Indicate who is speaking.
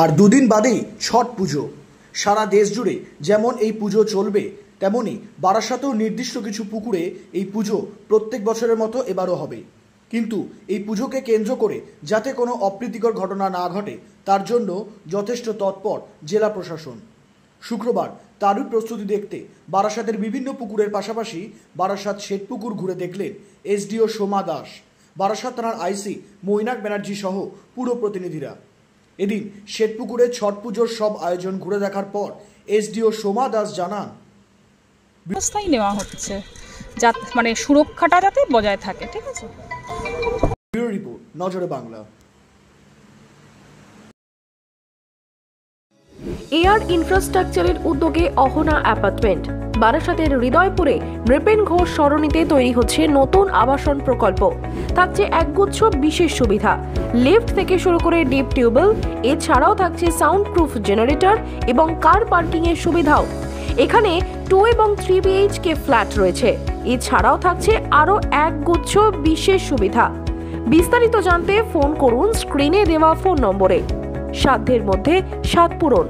Speaker 1: আর দুদিন বাদেই ছট পুজো। সারা দেশ জুড়ে যেমন এই পুজো চলবে, তেমনি বারাসাতেও নির্দিষ্ট কিছু পুকুরে এই পুজো প্রত্যেক বছরের মতো এবারও হবে। কিন্তু এই পুজোকে কেন্দ্র করে যাতে কোনো অপ্রীতিকর ঘটনা না ঘটে, তার জন্য যথেষ্ট তৎপর জেলা প্রশাসন। শুক্রবার তারই প্রস্তুতি দেখতে বারাসাতের বিভিন্ন পুকুরের পাশাপাশি বারাসাত শেঠপুকুর ঘুরে দেখলেন এসডিও সোমা দাস, বারাসাত থানার আইসি মৈনাক ব্যানার্জি সহ পুরো প্রতিনিধিরা। এদিন শেঠপুকুরে ছট পুজোর সব আয়োজন ঘুরে দেখার পর এসডিও সোমা দাস জানান,
Speaker 2: ব্যবস্থাই নেওয়া হচ্ছে যাতে মানে সুরক্ষাটা যাতে বজায় থাকে। ঠিক আছে।
Speaker 1: ব্যুরো রিপোর্ট, নজরে বাংলা।
Speaker 3: এয়ার ইনফ্রাস্ট্রাকচারের উদ্যোগে অহনা অ্যাপার্টমেন্ট বারাসাতের হৃদয়পুরে নৃপেন ঘোষ সরণিতে তৈরি হচ্ছে নতুন আবাসন প্রকল্প। থাকছে একগুচ্ছ বিশেষ সুবিধা, লিফট থেকে শুরু করে ডিপ টিউবওয়েল, এছাড়াও থাকছে সাউন্ড প্রুফ জেনারেটর এবং কার পার্কিং এর সুবিধাও। এখানে 2 এবং 3 BHK ফ্ল্যাট রয়েছে। এছাড়াও থাকছে আরও একগুচ্ছ বিশেষ সুবিধা। বিস্তারিত জানতে ফোন করুন স্ক্রিনে দেওয়া ফোন নম্বরে। সাধ্যের মধ্যে স্বাদ পূরণ।